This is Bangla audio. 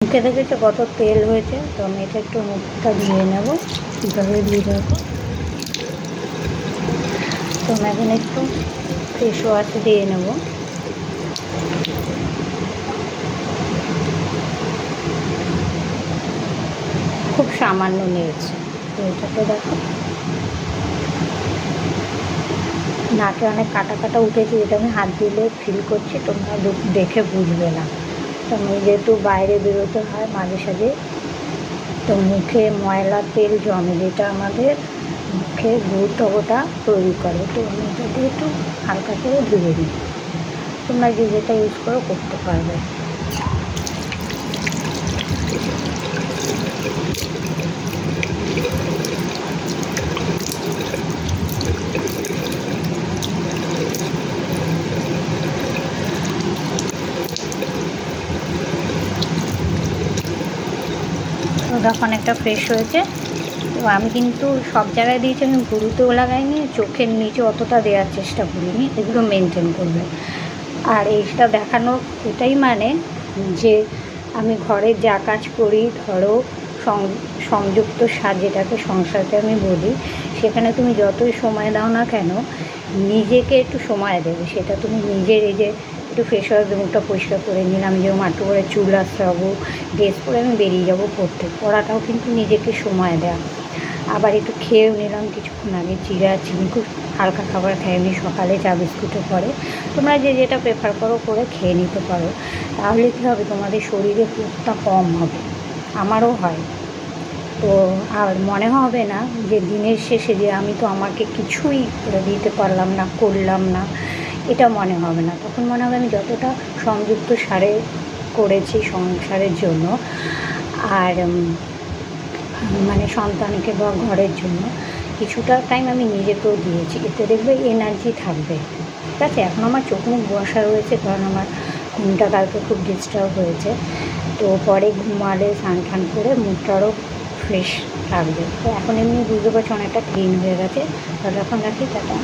মুখে দেখেছো কত তেল হয়েছে, তো আমি এটা একটু মুখটা ধুয়ে নেবো। কীভাবে ধুয়ে দেবো, তো আমি এখন একটু ফেস ওয়াশ দিয়ে নেবো। খুব সামান্য নিয়েছি, তো এটাকে দেখো নাকে অনেক কাটা কাটা উঠেছে, যেটা আমি হাত দিলে ফিল করছি, তোমরা দেখে বুঝবে না। তো আমি যেহেতু বাইরে বেরোতে হয় মাঝে সাঝে, তো মুখে ময়লা তেল জমে, যেটা আমাদের মুখে গুরুত্বটা তৈরি করে, তো আমি এটা দিয়ে একটু হালকা করে ধুয়ে দিই। তোমরা যে যেটা ইউজ করো করতে পারবে। ওটা অনেকটা ফ্রেশ হয়েছে। তো আমি কিন্তু সব জায়গায় দিয়েছি, আমি ভুরুতেও লাগাইনি, চোখের নিচে অতটা দেওয়ার চেষ্টা করিনি, এগুলো মেনটেন করবে। আর এইটা দেখানো এটাই মানে যে আমি ঘরে যা কাজ করি, ধরো সংযুক্ত স্বাদ যেটাকে সংসারকে আমি বলি, সেখানে তুমি যতই সময় দাও না কেন, নিজেকে একটু সময় দেবে। সেটা তুমি নিজের এই যে একটু ফ্রেশ ওয়াশ মুখটা পরিষ্কার করে নিলাম, যেরকম একটু করে চুল আঁচড়াবো, ড্রেস পরে আমি বেরিয়ে যাবো পড়াটাও কিন্তু নিজেকে সময় দেওয়া। আবার একটু খেয়েও নিলাম কিছুক্ষণ আগে, চিড়া চিনি, খুব হালকা খাবার খাই আমি সকালে, চা বিস্কুটের পরে। তোমরা যে যেটা প্রেফার করো করে খেয়ে নিতে পারো। তাহলে কী হবে, তোমাদের শরীরে খুবটা কম হবে, আমারও হয়। তো আর মনে হবে না যে দিনের শেষে যে আমি তো আমাকে কিছুই করে দিতে পারলাম না, করলাম না, এটা মনে হবে না। তখন মনে হবে আমি যতটা সংযুক্ত সারে করেছি সংসারের জন্য, আর মানে সন্তানকে বা ঘরের জন্য কিছুটা টাইম আমি নিজেকেও দিয়েছি, এতে দেখবে এনার্জি থাকবে। ঠিক আছে, এখন আমার চোখ মুখ বসা রয়েছে, কারণ আমার ঘুমটা কালকে খুব ডিস্টার্ব হয়েছে। তো পরে ঘুমালে স্নান টান করে মুখটা আরও ফ্রেশ থাকবে। তো এখন এমনি বুঝতে পারছি অনেকটা ক্লিন হয়ে গেছে। তাহলে এখন রাখি, টাটা।